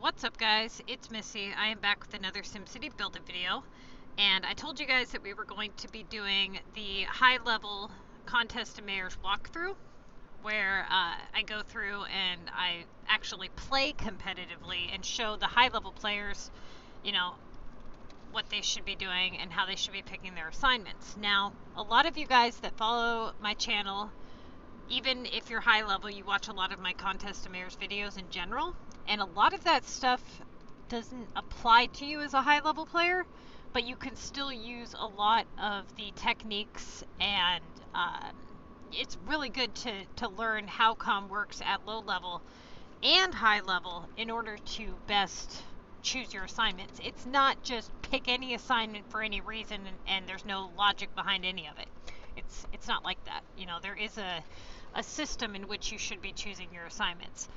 What's up, guys? It's Missy. I am back with another SimCity Buildit video, and I told you guys that we were going to be doing the high-level Contest to Mayors walkthrough, where I go through and I actually play competitively and show the high-level players, you know, what they should be doing and how they should be picking their assignments. Now, a lot of you guys that follow my channel, even if you're high level, you watch a lot of my Contest to Mayors videos in general, and a lot of that stuff doesn't apply to you as a high level player, but you can still use a lot of the techniques, and it's really good to learn how Comm works at low level and high level in order to best choose your assignments. It's not just pick any assignment for any reason and there's no logic behind any of it. It's not like that. You know, there is a system in which you should be choosing your assignments.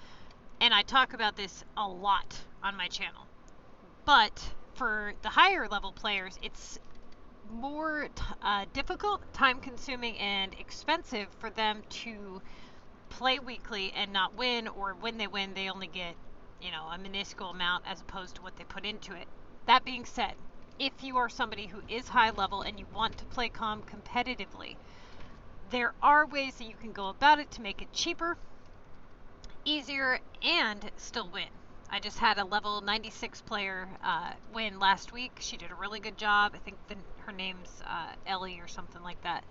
And I talk about this a lot on my channel. But for the higher level players, it's more difficult, time consuming, and expensive for them to play weekly and not win, or when they win, they only get, you know, a minuscule amount as opposed to what they put into it. That being said, if you are somebody who is high level and you want to play Comm competitively, there are ways that you can go about it to make it cheaper, easier, and still win. I just had a level 96 player win last week. She did a really good job. I think her name's Ellie or something like that.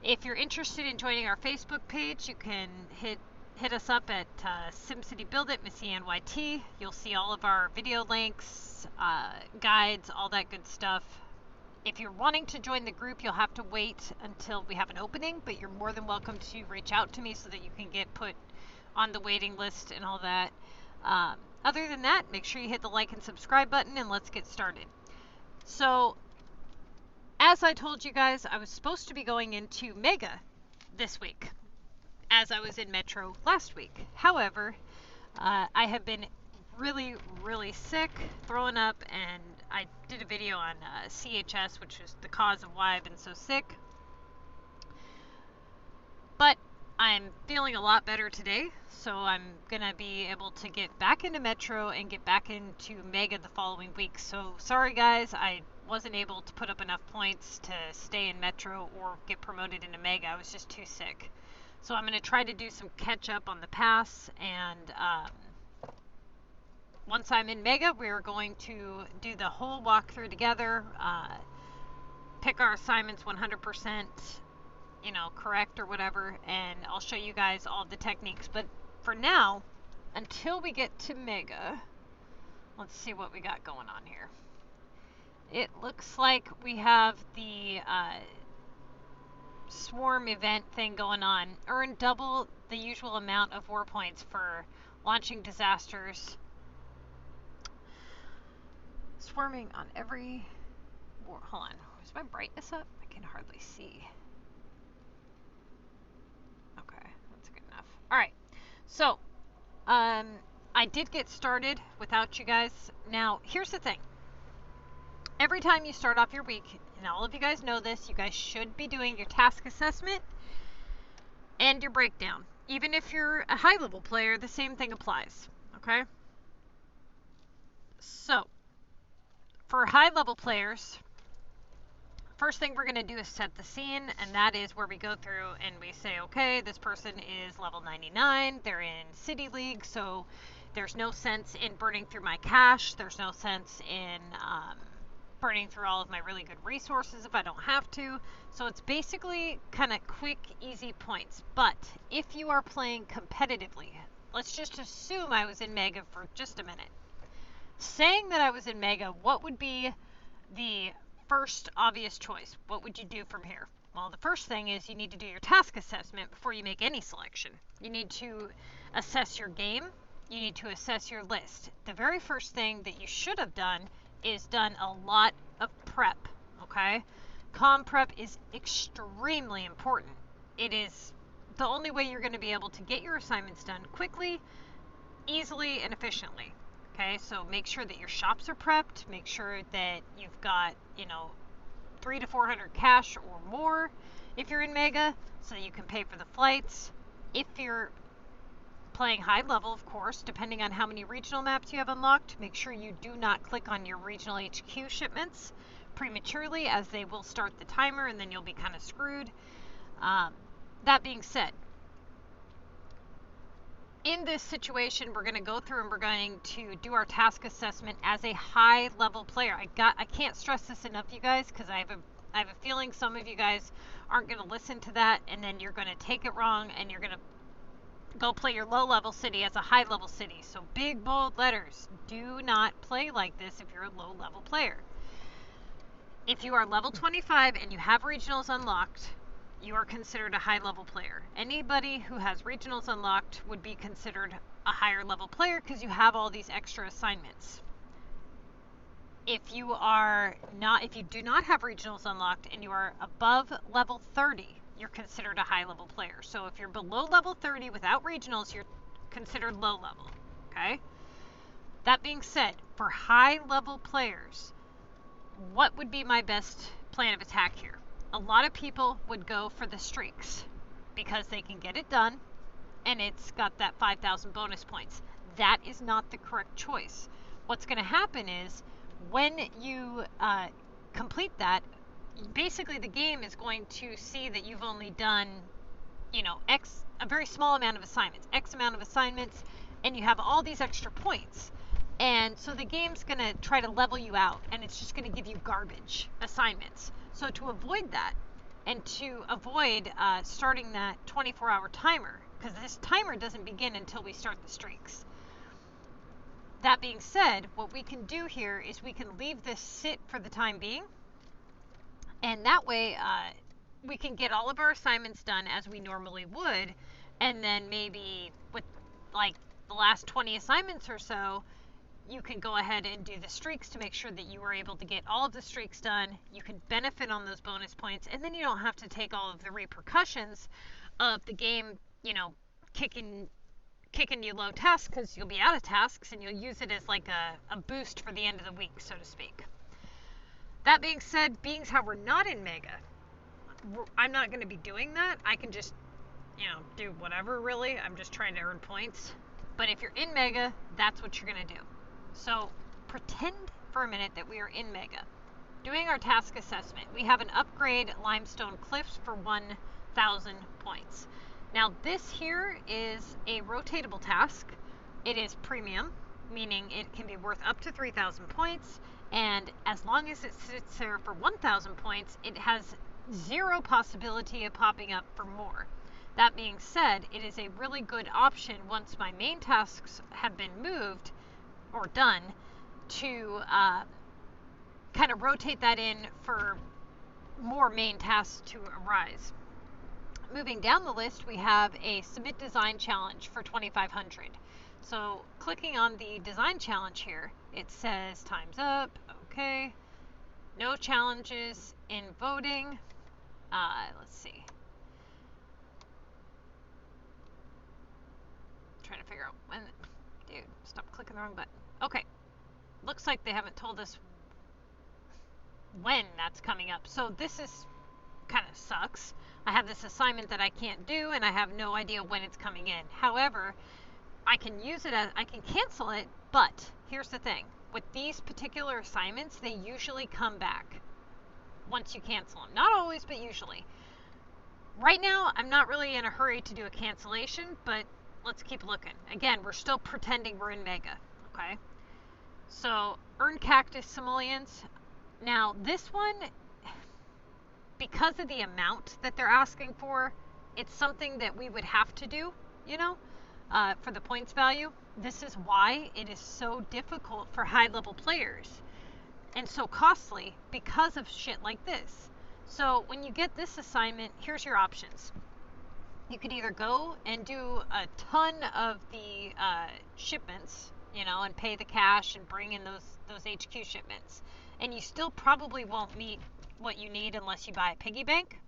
If you're interested in joining our Facebook page, you can hit us up at SimCity Buildit, MissyAnne You'll see all of our video links, guides, all that good stuff. If you're wanting to join the group, you'll have to wait until we have an opening, but you're more than welcome to reach out to me so that you can get put on the waiting list and all that. Other than that, make sure you hit the like and subscribe button, and let's get started. So, as I told you guys, I was supposed to be going into Mega this week, as I was in Metro last week. However, I have been really, really sick, throwing up, and I did a video on CHS, which is the cause of why I've been so sick. But I'm feeling a lot better today, so I'm gonna be able to get back into Metro and get back into Mega the following week. So sorry guys, I wasn't able to put up enough points to stay in Metro or get promoted into Mega. I was just too sick. So I'm gonna try to do some catch up on the pass, and once I'm in Mega, we're going to do the whole walkthrough together, pick our assignments 100%, you know, correct or whatever, and I'll show you guys all the techniques. But for now, until we get to Mega, let's see what we got going on here. It looks like we have the swarm event thing going on. Earn double the usual amount of war points for launching disasters. Swarming on every war. Hold on. Is my brightness up? I can hardly see. Okay, that's good enough. Alright, so I did get started without you guys. Now, here's the thing. Every time you start off your week, and all of you guys know this, you guys should be doing your task assessment and your breakdown. Even if you're a high level player, the same thing applies. Okay? So, for high level players, first thing we're going to do is set the scene, and that is where we go through and we say, okay, this person is level 99, they're in City League, so there's no sense in burning through my cash, there's no sense in burning through all of my really good resources if I don't have to. So it's basically kind of quick, easy points. But if you are playing competitively, let's just assume I was in Mega for just a minute. Saying that I was in Mega, what would be the first obvious choice? What would you do from here? Well, the first thing is you need to do your task assessment before you make any selection. You need to assess your game. You need to assess your list. The very first thing that you should have done is done a lot of prep, okay? Comm prep is extremely important. It is the only way you're going to be able to get your assignments done quickly, easily, and efficiently. Okay, so make sure that your shops are prepped. Make sure that you've got, you know, 300 to 400 cash or more if you're in Mega, so that you can pay for the flights. If you're playing high level, of course, depending on how many regional maps you have unlocked, make sure you do not click on your regional HQ shipments prematurely, as they will start the timer and then you'll be kind of screwed. That being said, in this situation, we're going to go through and we're going to do our task assessment as a high level player. I can't stress this enough, you guys, because I have a feeling some of you guys aren't going to listen to that, and then you're going to take it wrong and you're going to go play your low level city as a high level city. So big bold letters, do not play like this if you're a low level player. If you are level 25 and you have regionals unlocked, you are considered a high level player. Anybody who has regionals unlocked would be considered a higher level player because you have all these extra assignments. If you do not have regionals unlocked and you are above level 30, you're considered a high level player. So if you're below level 30 without regionals, you're considered low level, okay? That being said, for high level players, what would be my best plan of attack here? A lot of people would go for the streaks because they can get it done and it's got that 5,000 bonus points. That is not the correct choice. What's going to happen is when you complete that, basically the game is going to see that you've only done, a very small amount of assignments, X amount of assignments, and you have all these extra points. And so the game's going to try to level you out, and it's just going to give you garbage assignments. So to avoid that, and to avoid starting that 24-hour timer, because this timer doesn't begin until we start the streaks. That being said, what we can do here is we can leave this sit for the time being, and that way we can get all of our assignments done as we normally would, and then maybe with like the last 20 assignments or so, you can go ahead and do the streaks to make sure that you were able to get all of the streaks done. You can benefit on those bonus points, and then you don't have to take all of the repercussions of the game, kicking you low tasks, because you'll be out of tasks and you'll use it as like a boost for the end of the week, so to speak. That being said, being how we're not in Mega, I'm not going to be doing that. I can just, do whatever, really. I'm just trying to earn points. But if you're in Mega, that's what you're going to do. So pretend for a minute that we are in Mega, doing our task assessment. We have an upgrade limestone cliffs for 1,000 points. Now this here is a rotatable task. It is premium, meaning it can be worth up to 3,000 points, and as long as it sits there for 1,000 points, it has zero possibility of popping up for more. That being said, it is a really good option once my main tasks have been moved or done to kind of rotate that in for more main tasks to arise. Moving down the list, we have a Submit Design Challenge for 2,500. So clicking on the Design Challenge here, it says Time's Up, okay. No challenges in voting. Let's see. Trying to figure out when. Dude, stop clicking the wrong button. Okay. Looks like they haven't told us when that's coming up. So this is kind of sucks. I have this assignment that I can't do and I have no idea when it's coming in. However, I can use it as, I can cancel it, but here's the thing. With these particular assignments, they usually come back once you cancel them. Not always, but usually. Right now, I'm not really in a hurry to do a cancellation, but let's keep looking. Again, we're still pretending we're in Mega, okay? So, Earn Cactus Simoleons. Now, this one, because of the amount that they're asking for, it's something that we would have to do, for the points value. This is why it is so difficult for high-level players and so costly, because of shit like this. So when you get this assignment, here's your options. You could either go and do a ton of the shipments, and pay the cash and bring in those HQ shipments, and you still probably won't meet what you need unless you buy a piggy bank.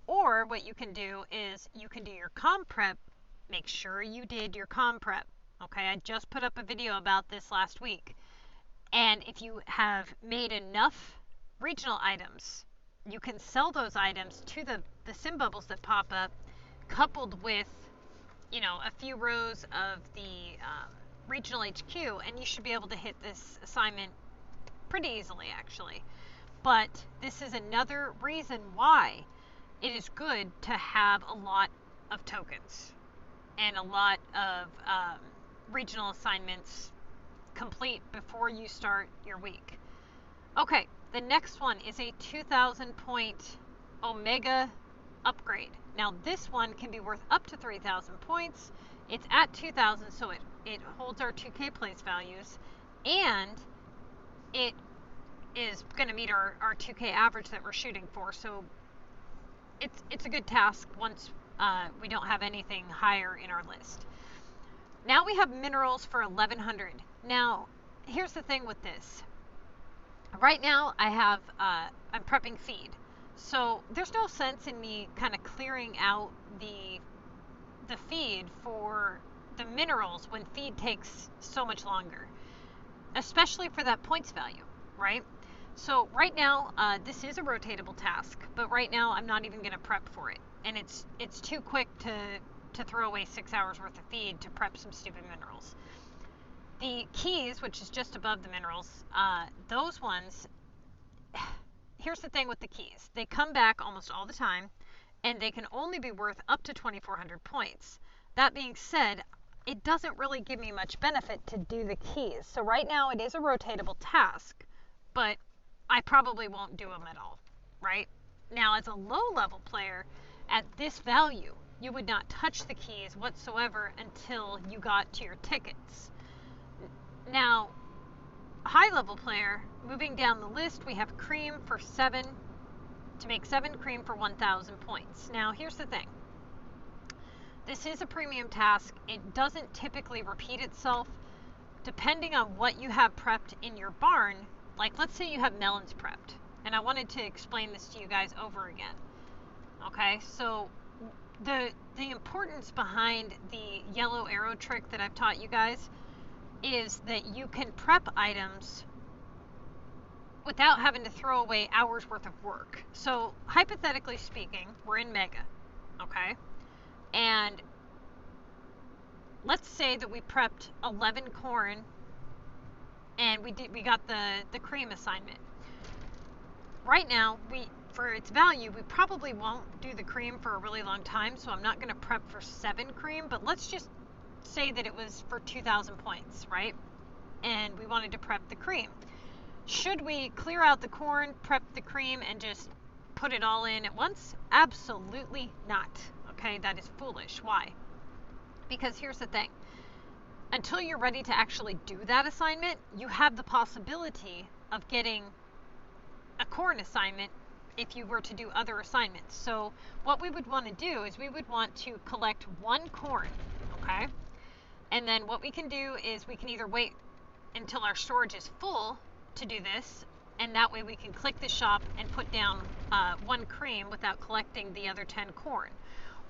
Or what you can do is you can do your comm prep. Make sure you did your comm prep. Okay, I just put up a video about this last week. And if you have made enough regional items, you can sell those items to the sim bubbles that pop up, coupled with you know, a few rows of the regional HQ, and you should be able to hit this assignment pretty easily, actually. But this is another reason why it is good to have a lot of tokens and a lot of regional assignments complete before you start your week. Okay, the next one is a 2,000 point Omega upgrade. Now this one can be worth up to 3,000 points. It's at 2,000, so it holds our 2K place values, and it is going to meet our 2K average that we're shooting for. So it's a good task once we don't have anything higher in our list. Now we have minerals for 1,100. Now here's the thing with this. Right now I have I'm prepping feed, so there's no sense in me kind of clearing out the feed for the minerals when feed takes so much longer, especially for that points value, right? So right now this is a rotatable task, but right now I'm not even going to prep for it, and it's too quick to throw away 6 hours worth of feed to prep some stupid minerals. The keys, which is just above the minerals, those ones, here's the thing with the keys. They come back almost all the time, and they can only be worth up to 2,400 points. That being said, it doesn't really give me much benefit to do the keys. So right now it is a rotatable task, but I probably won't do them at all, right? Now as a low-level player, at this value, you would not touch the keys whatsoever until you got to your tickets. Now, high-level player, moving down the list, we have cream for 7, to make 7 cream for 1,000 points. Now, here's the thing. This is a premium task. It doesn't typically repeat itself. Depending on what you have prepped in your barn, like let's say you have melons prepped, and I wanted to explain this to you guys over again. Okay, so the importance behind the yellow arrow trick that I've taught you guys is that you can prep items without having to throw away hours worth of work. So hypothetically speaking, we're in Mega, okay? And let's say that we prepped 11 corn and we got the cream assignment. Right now, for its value, we probably won't do the cream for a really long time, so I'm not going to prep for 7 cream, but let's just say that it was for 2,000 points, right? And we wanted to prep the cream. Should we clear out the corn, prep the cream, and just put it all in at once? Absolutely not. Okay, that is foolish. Why? Because here's the thing. Until you're ready to actually do that assignment, you have the possibility of getting a corn assignment if you were to do other assignments. So what we would want to do is we would want to collect 1 corn, okay? And then what we can do is we can either wait until our storage is full to do this, and that way we can click the shop and put down 1 cream without collecting the other 10 corn.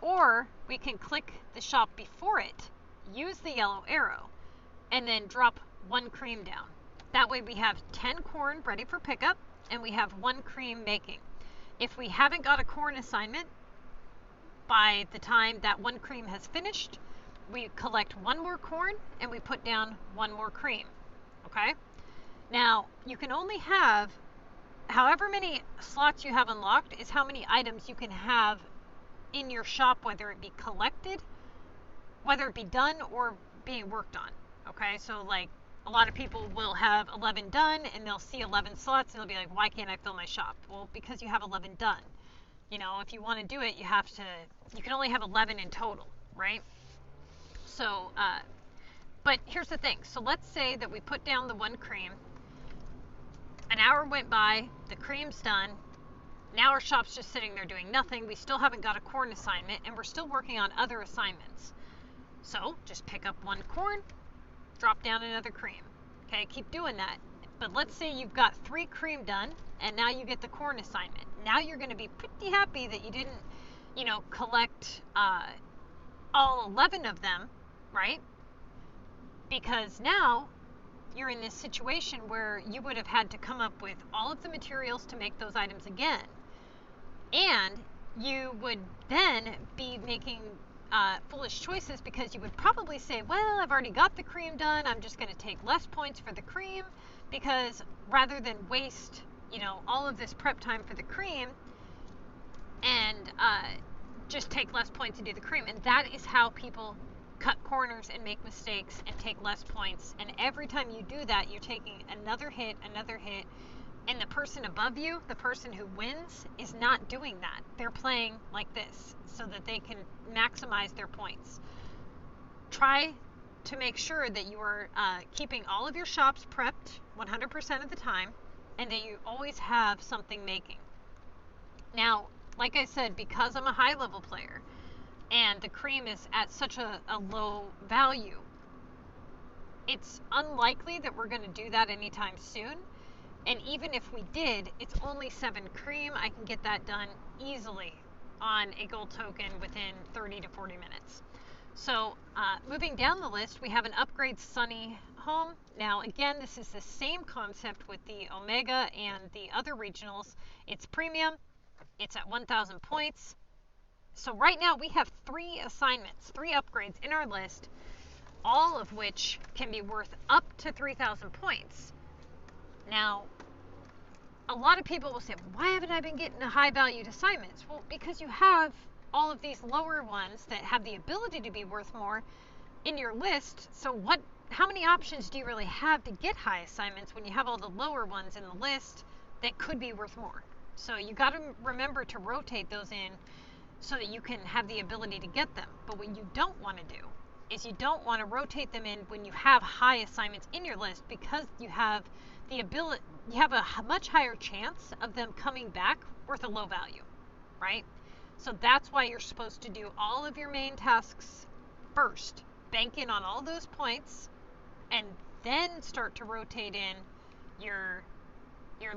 Or we can click the shop before it, use the yellow arrow, and then drop 1 cream down. That way we have 10 corn ready for pickup, and we have 1 cream making. If we haven't got a corn assignment by the time that 1 cream has finished, we collect 1 more corn and we put down 1 more cream. Okay? Now, you can only have, however many slots you have unlocked is how many items you can have in your shop, whether it be collected, whether it be done, or being worked on. Okay? So like a lot of people will have 11 done and they'll see 11 slots and they'll be like, why can't I fill my shop? Well, because you have 11 done. You know, if you want to do it, you can only have 11 in total, right? So, but here's the thing. So let's say that we put down the 1 cream. An hour went by, the cream's done. Now our shop's just sitting there doing nothing. We still haven't got a corn assignment, and we're still working on other assignments. So just pick up 1 corn, drop down another cream. Okay, keep doing that. But let's say you've got 3 cream done, and now you get the corn assignment. Now you're going to be pretty happy that you didn't, you know, collect all 11 of them, right? Because now you're in this situation where you would have had to come up with all of the materials to make those items again. And you would then be making foolish choices, because you would probably say, well, I've already got the cream done, I'm just going to take less points for the cream, because rather than waste, all of this prep time for the cream and just take less points and do the cream. And that is how people cut corners and make mistakes and take less points. And every time you do that, you're taking another hit, and the person above you, the person who wins, is not doing that. They're playing like this so that they can maximize their points. Try to make sure that you are keeping all of your shops prepped 100% of the time, and that you always have something making. Now, like I said, because I'm a high level player and the cream is at such a low value, it's unlikely that we're going to do that anytime soon. And even if we did, it's only 7 cream. I can get that done easily on a gold token within 30 to 40 minutes. So moving down the list, we have an upgrade sunny home. Now again, this is the same concept with the Omega and the other regionals. It's premium. It's at 1,000 points. So right now we have 3 assignments, 3 upgrades in our list, all of which can be worth up to 3,000 points. Now, a lot of people will say, why haven't I been getting the high valued assignments? Well, because you have all of these lower ones that have the ability to be worth more in your list. So how many options do you really have to get high assignments when you have all the lower ones in the list that could be worth more? So you got to remember to rotate those in so that you can have the ability to get them. But what you don't want to do is you don't want to rotate them in when you have high assignments in your list, because you have the ability, you have a much higher chance of them coming back worth a low value, right? So that's why you're supposed to do all of your main tasks first, bank in on all those points, and then start to rotate in your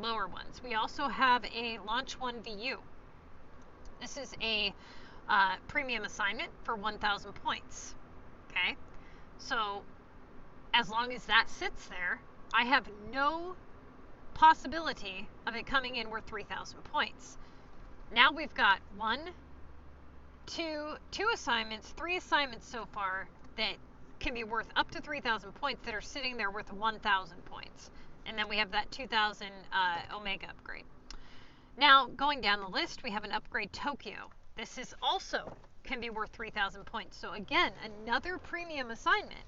lower ones. We also have a Launch 1 VU. This is a premium assignment for 1,000 points. Okay, so as long as that sits there, I have no possibility of it coming in worth 3,000 points. Now we've got 2 assignments, 3 assignments so far that can be worth up to 3,000 points that are sitting there worth 1,000 points. And then we have that 2,000 Omega upgrade. Now, going down the list, we have an upgrade Tokyo. This is also can be worth 3,000 points. So again, another premium assignment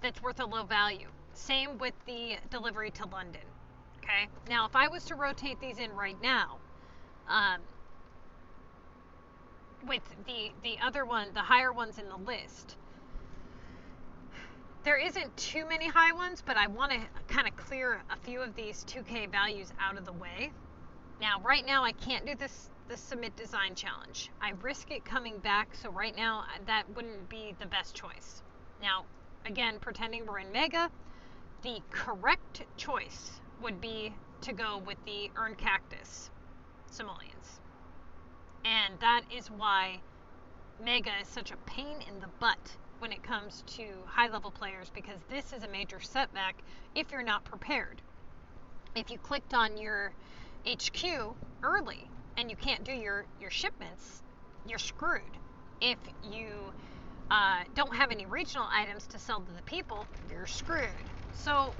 that's worth a low value. Same with the delivery to London. Okay. Now, if I was to rotate these in right now, with the other one, the higher ones in the list, there isn't too many high ones, but I want to kind of clear a few of these 2K values out of the way. Now, right now, I can't do the Submit Design Challenge. I risk it coming back, so right now, that wouldn't be the best choice. Now, again, pretending we're in Mega, the correct choice would be to go with the Earn Cactus simoleons. And that is why Mega is such a pain in the butt when it comes to high-level players, because this is a major setback if you're not prepared. If you clicked on your HQ early and you can't do your shipments, you're screwed. If you don't have any regional items to sell to the people, you're screwed. So,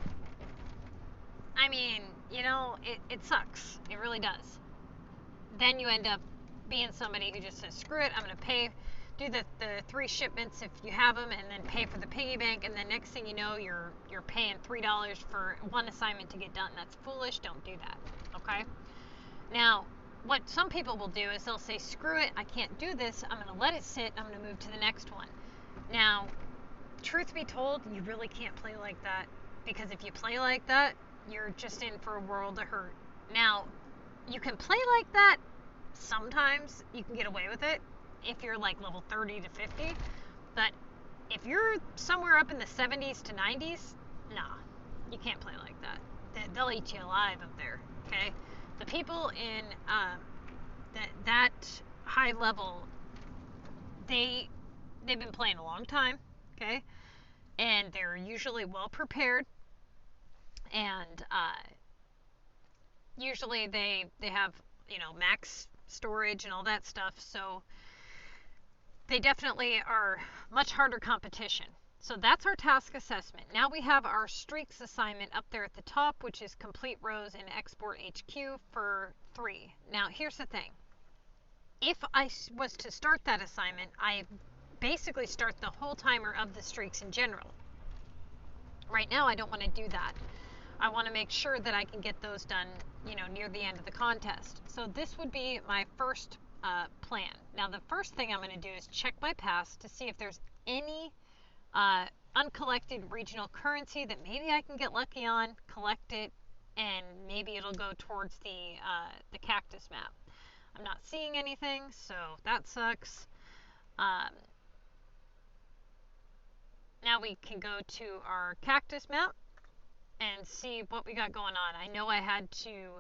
I mean, it sucks. It really does. Then you end up being somebody who just says, screw it, I'm going to do the 3 shipments if you have them, and then pay for the piggy bank, and then next thing you know, you're paying $3 for one assignment to get done. That's foolish. Don't do that. Okay? Now, what some people will do is they'll say, screw it, I can't do this, I'm going to let it sit, I'm going to move to the next one. Now, truth be told, you really can't play like that, because if you play like that, you're just in for a world of hurt. Now, you can play like that sometimes, you can get away with it if you're like level 30 to 50, but if you're somewhere up in the 70s to 90s, nah, you can't play like that. They'll eat you alive up there, okay? The people in that high level, they've been playing a long time, okay? And they're usually well prepared, and usually they have max storage and all that stuff. So they definitely are much harder competition. So that's our task assessment. Now we have our streaks assignment up there at the top, which is complete rows in export HQ for 3. Now here's the thing. If I was to start that assignment, I basically start the whole timer of the streaks in general. Right now I don't want to do that. I want to make sure that I can get those done, near the end of the contest. So this would be my first plan. Now the first thing I'm going to do is check my past to see if there's any uncollected regional currency that maybe I can get lucky on, collect it, and maybe it'll go towards the cactus map. I'm not seeing anything, so that sucks. Now we can go to our cactus map and see what we got going on. I know I had to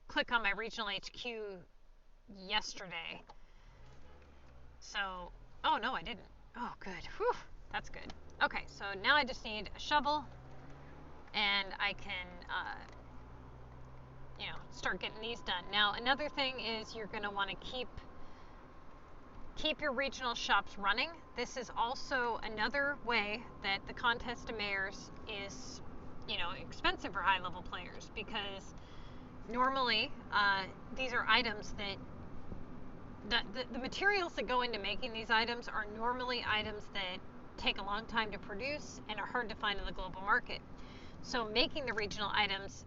click on my regional HQ yesterday. So, oh no, I didn't. Oh, good. Whew, that's good. Okay, so now I just need a shovel, and I can, start getting these done. Now, another thing is you're going to want to keep your regional shops running. This is also another way that the contest of mayors is, expensive for high-level players, because normally these are items that the materials that go into making these items are normally items that take a long time to produce and are hard to find in the global market. So making the regional items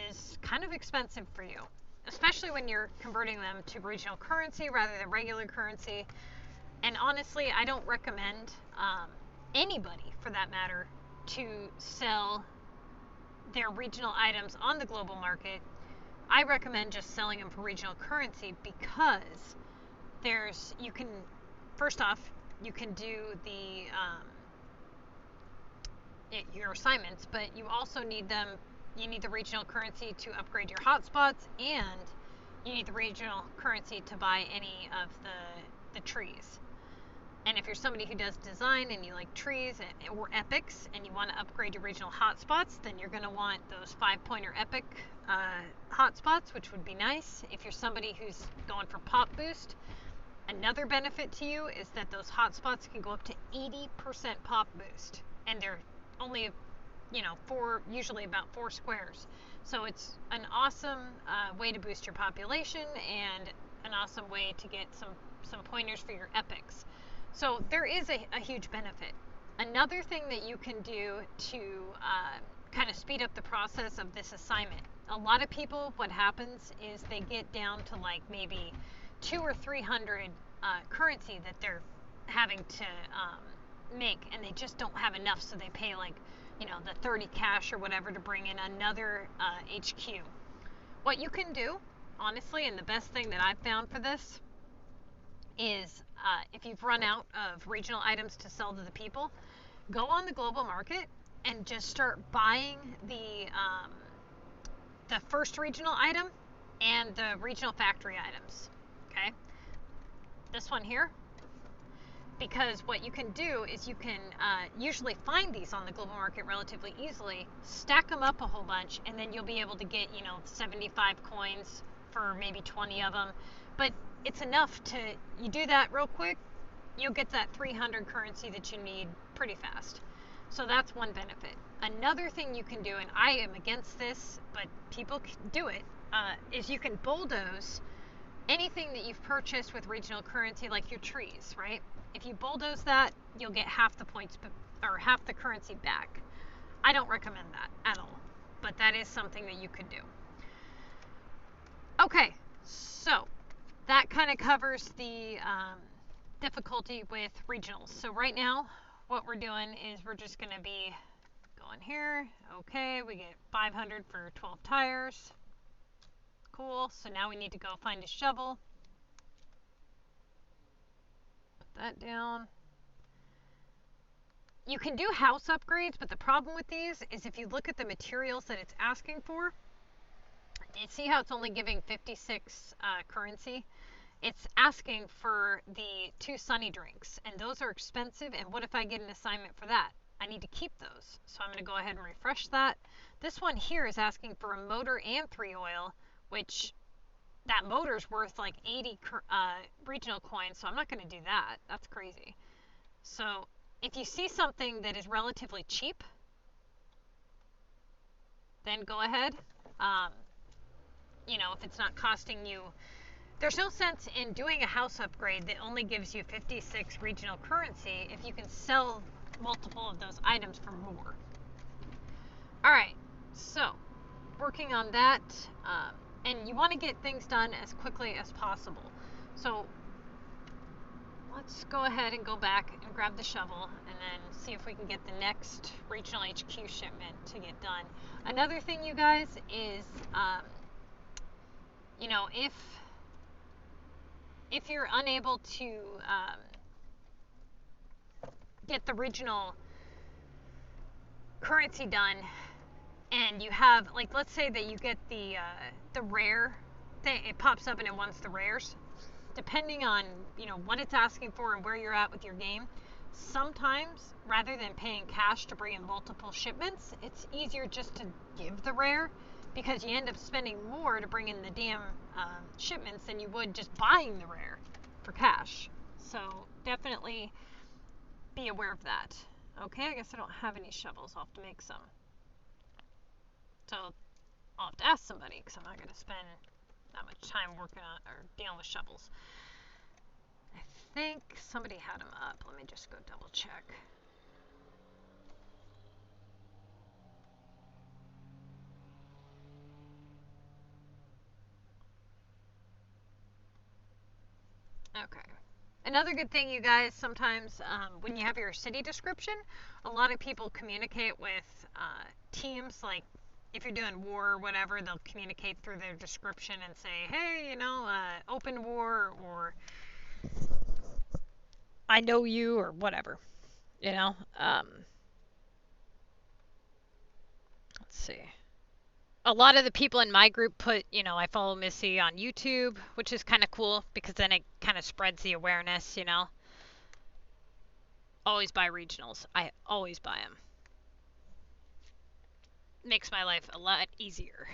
is kind of expensive for you, especially when you're converting them to regional currency rather than regular currency. And honestly, I don't recommend anybody, for that matter, to sell their regional items on the global market. I recommend just selling them for regional currency, because first off, you can do your assignments, but you also need you need the regional currency to upgrade your hotspots, and you need the regional currency to buy any of the trees. And if you're somebody who does design and you like trees or epics and you want to upgrade your regional hotspots, then you're going to want those 5-pointer epic hotspots, which would be nice. If you're somebody who's going for pop boost, another benefit to you is that those hotspots can go up to 80% pop boost, and they're only, usually about 4 squares. So it's an awesome way to boost your population, and an awesome way to get some pointers for your epics. So there is a huge benefit. Another thing that you can do to kind of speed up the process of this assignment, a lot of people, what happens is they get down to like maybe 200 or 300 currency that they're having to make, and they just don't have enough, so they pay like, the 30 cash or whatever to bring in another HQ. What you can do, honestly, and the best thing that I've found for this is if you've run out of regional items to sell to the people, go on the global market and just start buying the first regional item and the regional factory items. Okay, this one here, because what you can do is you can usually find these on the global market relatively easily, stack them up a whole bunch, and then you'll be able to get 75 coins for maybe 20 of them. But it's enough you do that real quick, you'll get that 300 currency that you need pretty fast. So that's one benefit. Another thing you can do, and I am against this, but people can do it, is you can bulldoze anything that you've purchased with regional currency, like your trees, right? If you bulldoze that, you'll get half the points or half the currency back. I don't recommend that at all, but that is something that you could do. Okay, so that kind of covers the difficulty with regionals. So right now, what we're doing is we're just going to be going here. Okay, we get 500 for 12 tires. Cool. So now we need to go find a shovel. Put that down. You can do house upgrades, but the problem with these is if you look at the materials that it's asking for, you see how it's only giving 56 currency? It's asking for the 2 sunny drinks, and those are expensive, and what if I get an assignment for that? I need to keep those. So I'm going to go ahead and refresh that. This one here is asking for a motor and 3 oil, which that motor's worth like 80 regional coins, so I'm not going to do that. That's crazy. So if you see something that is relatively cheap, then go ahead. You know, if it's not costing you, there's no sense in doing a house upgrade that only gives you 56 regional currency if you can sell multiple of those items for more. All right, so working on that, and you want to get things done as quickly as possible. So let's go ahead and go back and grab the shovel and then see if we can get the next regional HQ shipment to get done. Another thing, you guys, is you know, if you're unable to get the regional currency done, and you have, like, let's say that you get the rare thing, it pops up and it wants the rares. Depending on, you know, what it's asking for and where you're at with your game, sometimes rather than paying cash to bring in multiple shipments, it's easier just to give the rare, because you end up spending more to bring in the damn shipments than you would just buying the rare for cash. So definitely be aware of that. Okay, I guess I don't have any shovels. I'll have to make some. So I'll have to ask somebody, because I'm not going to spend that much time working on or dealing with shovels. I think somebody had them up. Let me just go double check. Okay. Another good thing, you guys, sometimes when you have your city description, a lot of people communicate with teams. Like, if you're doing war or whatever, they'll communicate through their description and say, hey, you know, open war, or I know you, or whatever, you know. Let's see. A lot of the people in my group put, you know, I follow Missy on YouTube, which is kind of cool, because then it kind of spreads the awareness, you know. Always buy regionals. I always buy them. Makes my life a lot easier.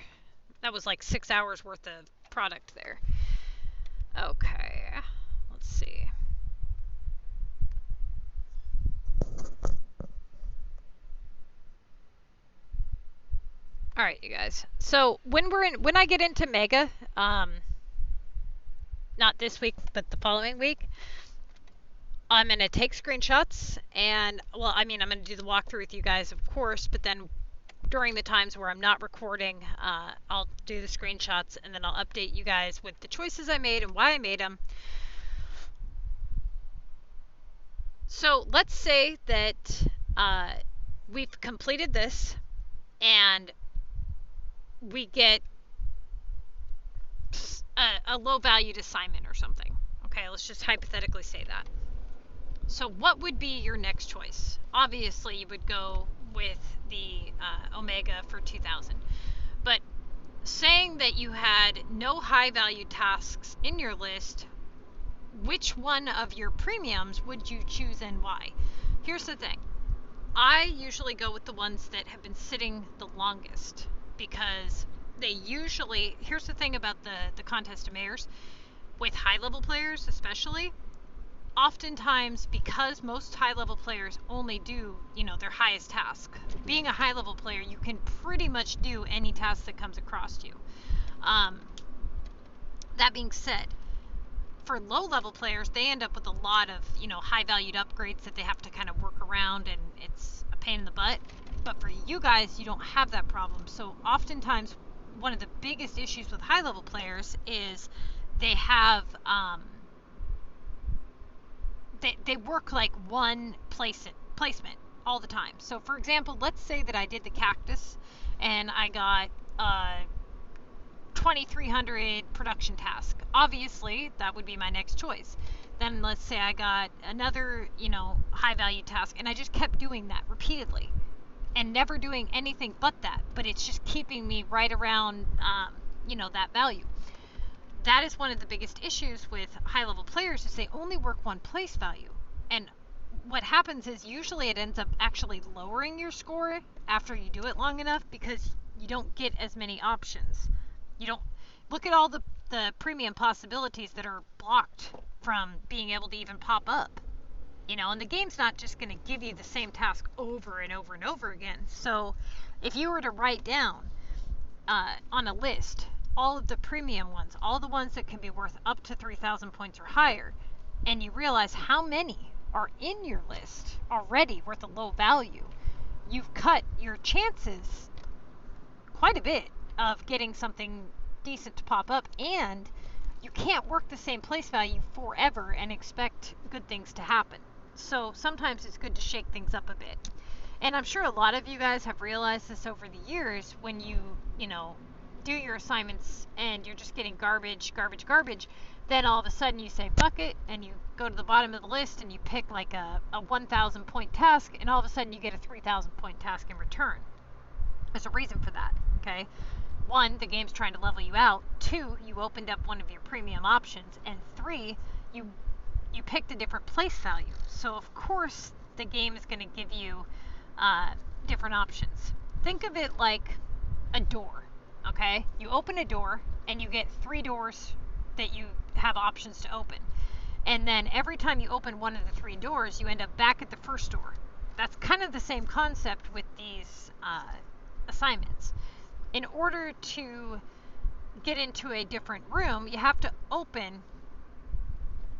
That was like 6 hours worth of product there. Okay, let's see. All right, you guys. So when I get into Mega, not this week, but the following week, I'm gonna take screenshots, and well, I mean, I'm gonna do the walkthrough with you guys, of course, but then during the times where I'm not recording, I'll do the screenshots, and then I'll update you guys with the choices I made and why I made them. So let's say that we've completed this, and we get a low valued assignment or something. Okay, let's just hypothetically say that. So what would be your next choice? Obviously, you would go with the Omega for 2000. But saying that you had no high valued tasks in your list, which one of your premiums would you choose and why? Here's the thing. I usually go with the ones that have been sitting the longest, because they usually, here's the thing about the contest of mayors, with high level players especially, oftentimes, because most high level players only do, you know, their highest task. Being a high level player, you can pretty much do any task that comes across you. That being said, for low level players, they end up with a lot of, you know, high valued upgrades that they have to kind of work around, and it's a pain in the butt. But for you guys, you don't have that problem. So oftentimes, one of the biggest issues with high level players is they have they work like one placement all the time. So for example, let's say that I did the cactus and I got 2300 production task. Obviously, that would be my next choice. Then let's say I got another, you know, high value task, and I just kept doing that repeatedly and never doing anything but that, but it's just keeping me right around, you know, that value. That is one of the biggest issues with high level players, is they only work one place value. And what happens is usually it ends up actually lowering your score after you do it long enough, because you don't get as many options. You don't look at all the the premium possibilities that are blocked from being able to even pop up. You know, and the game's not just going to give you the same task over and over and over again. So if you were to write down on a list all of the premium ones, all the ones that can be worth up to 3,000 points or higher, and you realize how many are in your list already worth a low value, you've cut your chances quite a bit of getting something decent to pop up, and you can't work the same place value forever and expect good things to happen. So sometimes it's good to shake things up a bit. And I'm sure a lot of you guys have realized this over the years when you know, do your assignments and you're just getting garbage, then all of a sudden you say bucket and you go to the bottom of the list and you pick like a 1,000 point task, and all of a sudden you get a 3,000 point task in return. There's a reason for that, okay? 1, the game's trying to level you out. 2, you opened up one of your premium options. And 3, you picked a different place value. So of course the game is going to give you different options. Think of it like a door, okay? You open a door and you get 3 doors that you have options to open. And then every time you open one of the 3 doors, you end up back at the first door. That's kind of the same concept with these assignments. In order to get into a different room, you have to open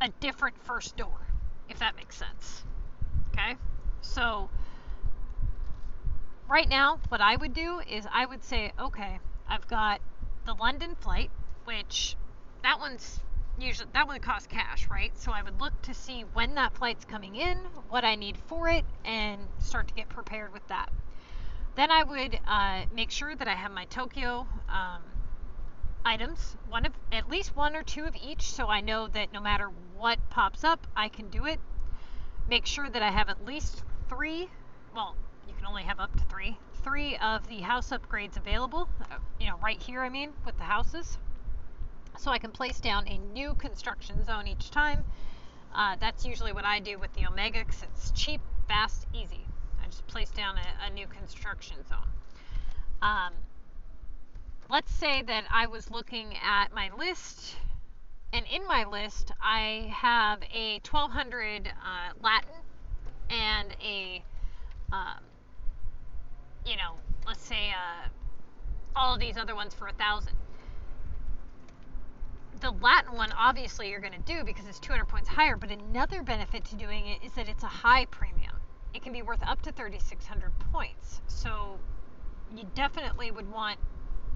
a different first door, if that makes sense. Okay? So right now, what I would do is I would say, okay, I've got the London flight, which that one costs cash, right? So I would look to see when that flight's coming in, what I need for it, and start to get prepared with that. Then I would make sure that I have my Tokyo items, at least 1 or 2 of each, so I know that no matter what pops up, I can do it. Make sure that I have at least 3, well, you can only have up to 3 of the house upgrades available, right here, with the houses. So I can place down a new construction zone each time. That's usually what I do with the Omega, because it's cheap, fast, easy. I just place down a new construction zone. Let's say that I was looking at my list, and in my list I have a 1200 Latin and a, let's say all of these other ones for 1,000. The Latin one, obviously, you're going to do because it's 200 points higher, but another benefit to doing it is that it's a high premium. It can be worth up to 3,600 points. So you definitely would want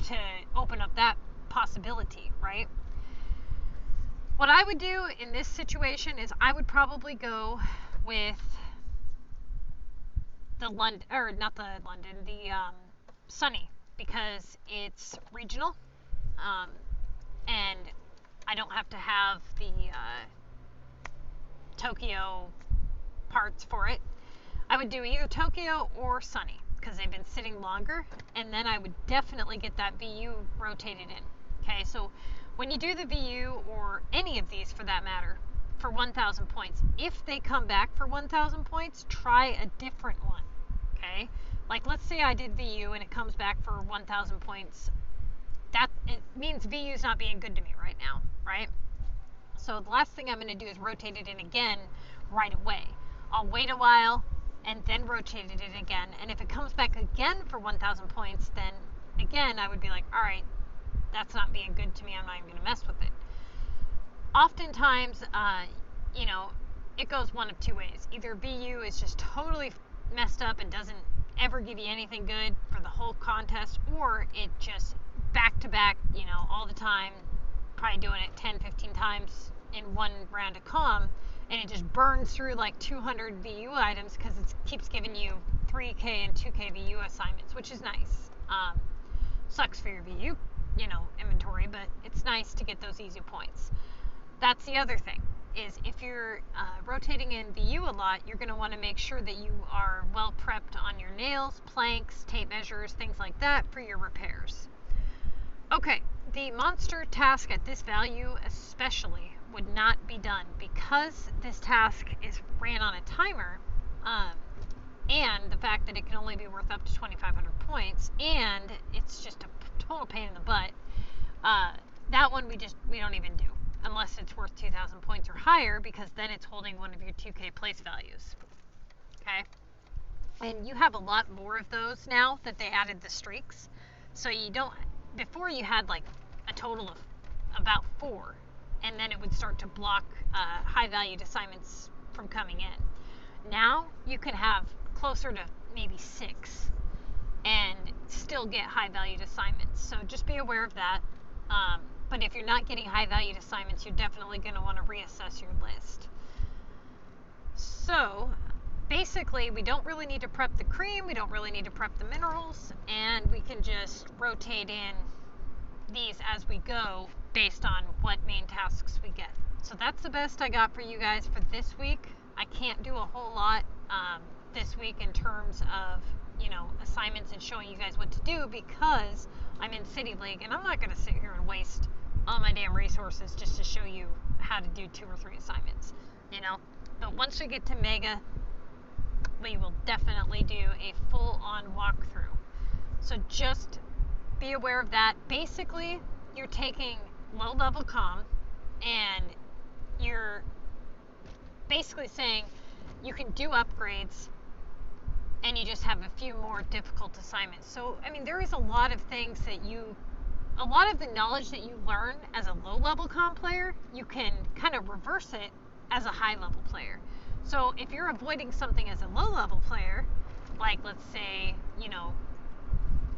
to open up that possibility, right? What I would do in this situation is I would probably go with the Sunny, because it's regional, and I don't have to have the Tokyo parts for it. I would do either Tokyo or Sunny because they've been sitting longer, and then I would definitely get that VU rotated in. Okay, so when you do the VU, or any of these for that matter, for 1,000 points, if they come back for 1,000 points, try a different one. Okay, like let's say I did VU and it comes back for 1,000 points. That it means VU's not being good to me right now, right? So the last thing I'm going to do is rotate it in again right away. I'll wait a while and then rotate it in again. And if it comes back again for 1,000 points, then again I would be like, all right, that's not being good to me. I'm not even going to mess with it. Oftentimes, it goes one of 2 ways. Either VU is just totally messed up and doesn't ever give you anything good for the whole contest, or it just back to back, all the time, probably doing it 10, 15 times in one round of comm, and it just burns through like 200 VU items because it keeps giving you 3K and 2K VU assignments, which is nice. Sucks for your VU, inventory, but it's nice to get those easy points. That's the other thing, is if you're rotating in VU a lot, you're going to want to make sure that you are well prepped on your nails, planks, tape measures, things like that for your repairs. Okay, the monster task at this value especially would not be done because this task is ran on a timer, and the fact that it can only be worth up to 2,500 points, and it's just a total pain in the butt. that one we don't even do unless it's worth 2,000 points or higher, because then it's holding one of your 2K place values. Okay? And you have a lot more of those now that they added the streaks. So you don't, before you had like a total of about 4, and then it would start to block high valued assignments from coming in. Now you can have closer to maybe 6 and still get high valued assignments. So just be aware of that. But if you're not getting high valued assignments, you're definitely going to want to reassess your list. So basically, we don't really need to prep the cream, we don't really need to prep the minerals, and we can just rotate in these as we go based on what main tasks we get. So that's the best I got for you guys for this week. I can't do a whole lot this week in terms of, you know, assignments and showing you guys what to do, because I'm in City League and I'm not going to sit here and waste all my damn resources just to show you how to do 2 or 3 assignments, you know. But once we get to Mega, we will definitely do a full-on walkthrough. So just be aware of that. Basically, you're taking low-level comm and you're basically saying you can do upgrades and you just have a few more difficult assignments. So, I mean, there is a lot of things that a lot of the knowledge that you learn as a low-level comm player, you can kind of reverse it as a high-level player. So if you're avoiding something as a low-level player, like let's say, you know,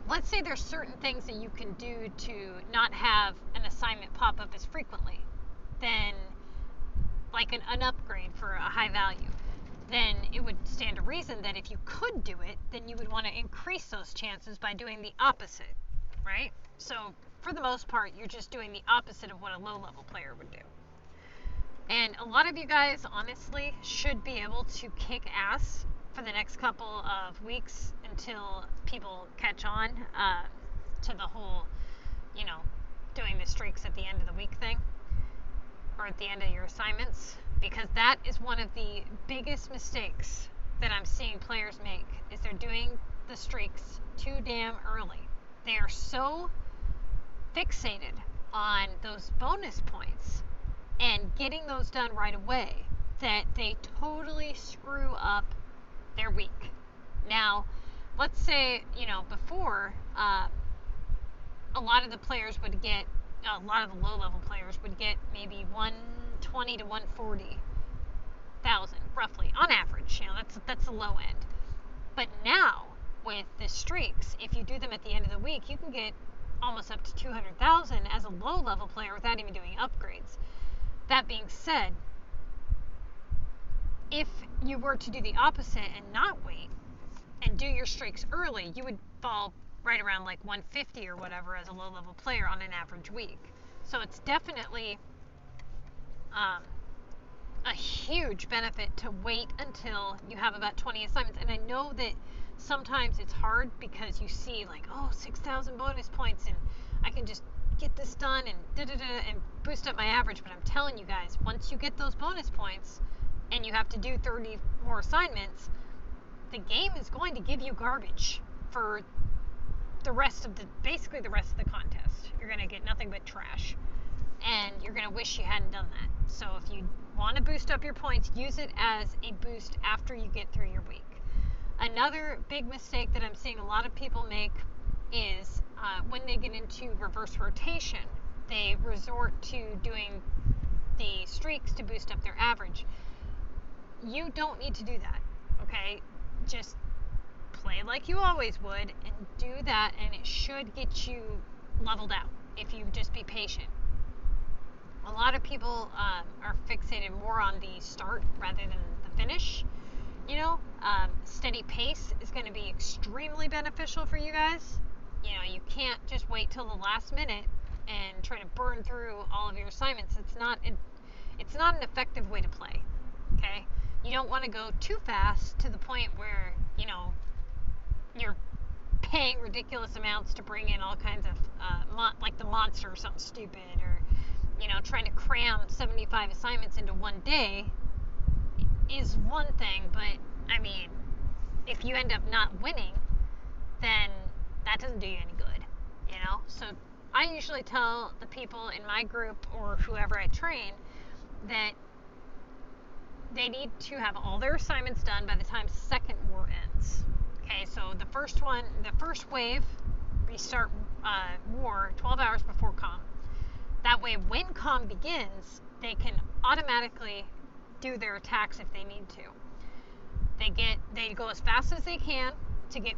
let's say there's certain things that you can do to not have an assignment pop up as frequently, then like an upgrade for a high value, then it would stand to reason that if you could do it, then you would want to increase those chances by doing the opposite, right? So for the most part, you're just doing the opposite of what a low-level player would do. And a lot of you guys, honestly, should be able to kick ass for the next couple of weeks until people catch on to the whole, you know, doing the streaks at the end of the week thing, or at the end of your assignments, because that is one of the biggest mistakes that I'm seeing players make, is they're doing the streaks too damn early. They are so fixated on those bonus points and getting those done right away that they totally screw up their week. Now, let's say, you know, before, a lot of the players would get, a lot of the low-level players would get maybe 120 to 140,000, roughly, on average. You know, that's the low end. But now, with the streaks, if you do them at the end of the week, you can get almost up to 200,000 as a low-level player without even doing upgrades. That being said, if you were to do the opposite and not wait and do your streaks early, you would fall right around like 150 or whatever as a low-level player on an average week. So it's definitely a huge benefit to wait until you have about 20 assignments. And I know that sometimes it's hard because you see like, oh, 6,000 bonus points and I can just get this done and and boost up my average. But I'm telling you guys, once you get those bonus points and you have to do 30 more assignments, the game is going to give you garbage for the rest of basically the rest of the contest. You're going to get nothing but trash, and you're going to wish you hadn't done that. So if you want to boost up your points, use it as a boost after you get through your week. Another big mistake that I'm seeing a lot of people make is when they get into reverse rotation, they resort to doing the streaks to boost up their average. You don't need to do that, okay? Just play like you always would and do that, and it should get you leveled out if you just be patient. A lot of people are fixated more on the start rather than the finish. You know, steady pace is going to be extremely beneficial for you guys. You know, you can't just wait till the last minute and try to burn through all of your assignments. It's not an effective way to play, okay? You don't want to go too fast to the point where, you know, you're paying ridiculous amounts to bring in all kinds of, like the monster or something stupid, or, you know, trying to cram 75 assignments into one day is one thing, but, I mean, if you end up not winning, then that doesn't do you any good, you know? So I usually tell the people in my group or whoever I train that they need to have all their assignments done by the time second war ends. Okay, so the first wave, we start war 12 hours before comm. That way, when comm begins, they can automatically do their attacks if they need to. They go as fast as they can to get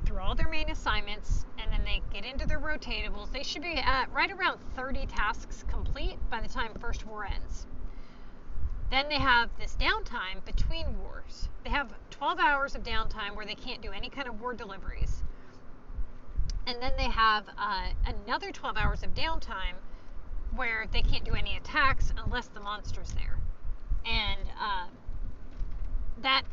through all their main assignments, and then they get into their rotatables. They should be at right around 30 tasks complete by the time first war ends. Then they have this downtime between wars. They have 12 hours of downtime where they can't do any kind of war deliveries. And then they have another 12 hours of downtime where they can't do any attacks unless the monster's there. And that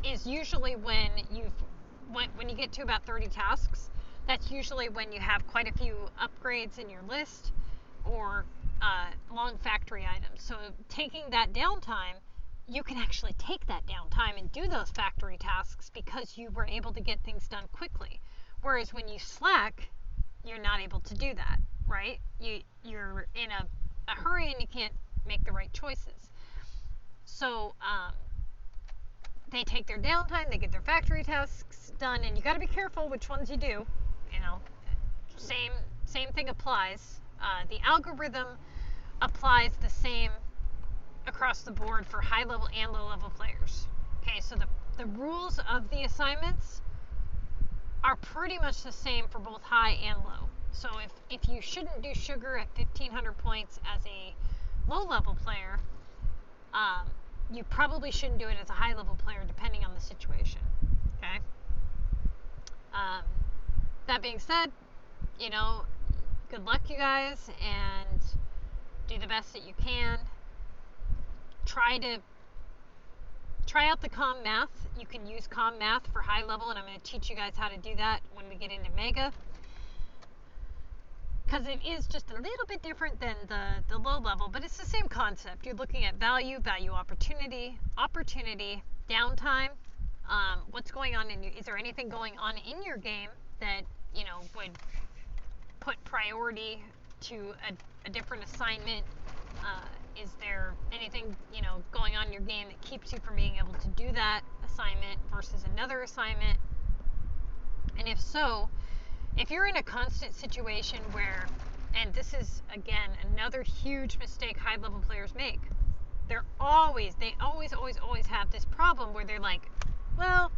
is usually when you get to about 30 tasks. That's usually when you have quite a few upgrades in your list or long factory items. So taking that downtime, you can actually take that downtime and do those factory tasks because you were able to get things done quickly. Whereas when you slack, you're not able to do that, right? You're in a hurry and you can't make the right choices. So they take their downtime, they get their factory tasks done, and you got to be careful which ones you do. You know, same thing applies. The algorithm applies the same across the board for high level and low level players. Okay, so the rules of the assignments are pretty much the same for both high and low. So if you shouldn't do sugar at 1,500 points as a low level player, you probably shouldn't do it as a high level player depending on the situation. Okay. That being said, you know, good luck, you guys, and do the best that you can. Try out the Comm Math. You can use Comm Math for high level, and I'm going to teach you guys how to do that when we get into Mega. Because it is just a little bit different than the low level, but it's the same concept. You're looking at value opportunity, downtime. What's going on is there anything going on in your game that, you know, would put priority to a different assignment? Is there anything, you know, going on in your game that keeps you from being able to do that assignment versus another assignment? And if so, if you're in a constant situation where, and this is again another huge mistake high level players make, they always have this problem where they're like, well,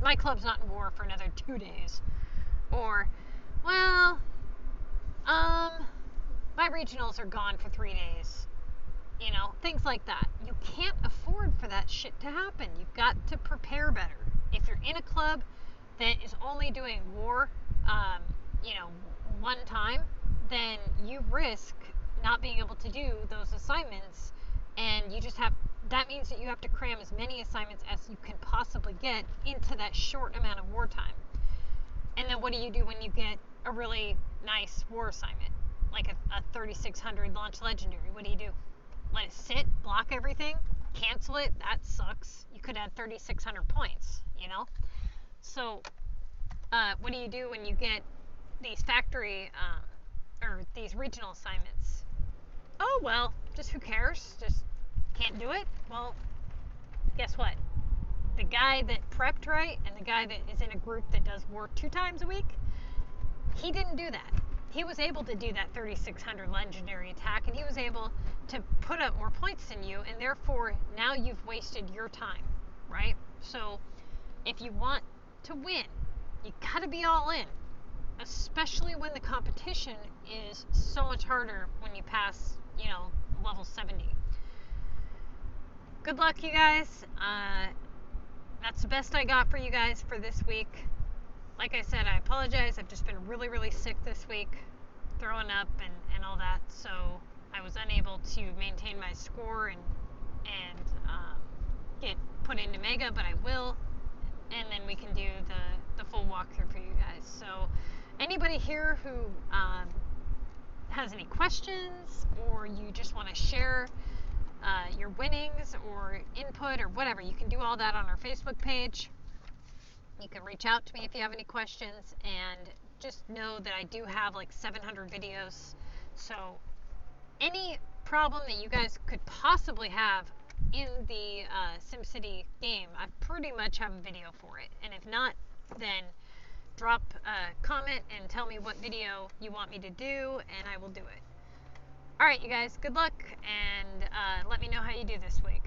my club's not in war for another 2 days, or, well, my regionals are gone for 3 days. You know, things like that. You can't afford for that shit to happen. You've got to prepare better. If you're in a club that is only doing war, you know, one time, then you risk not being able to do those assignments, and you just have, that means that you have to cram as many assignments as you can possibly get into that short amount of war time. And then what do you do when you get a really nice war assignment, like a 3600 launch legendary? What do? Let it sit, block everything, cancel it? That sucks. You could add 3600 points, you know? So what do you do when you get these factory or these regional assignments? Oh, well, just who cares? Just can't do it? Well, guess what? The guy that prepped right and the guy that is in a group that does war 2 times a week, he didn't do that. He was able to do that 3600 legendary attack, and he was able to put up more points than you, and therefore now you've wasted your time, right? So if you want to win, you gotta be all in, especially when the competition is so much harder when you pass, you know, level 70. Good luck, you guys. That's the best I got for you guys for this week. Like I said, I apologize. I've just been really, really sick this week, throwing up and all that. So I was unable to maintain my score and get put into Mega, but I will. And then we can do the full walkthrough for you guys. So anybody here who has any questions, or you just want to share your winnings or input or whatever, you can do all that on our Facebook page. You can reach out to me if you have any questions, and just know that I do have like 700 videos. So any problem that you guys could possibly have in the SimCity game, I pretty much have a video for it. And if not, then drop a comment and tell me what video you want me to do, and I will do it. Alright, you guys, good luck, and let me know how you do this week.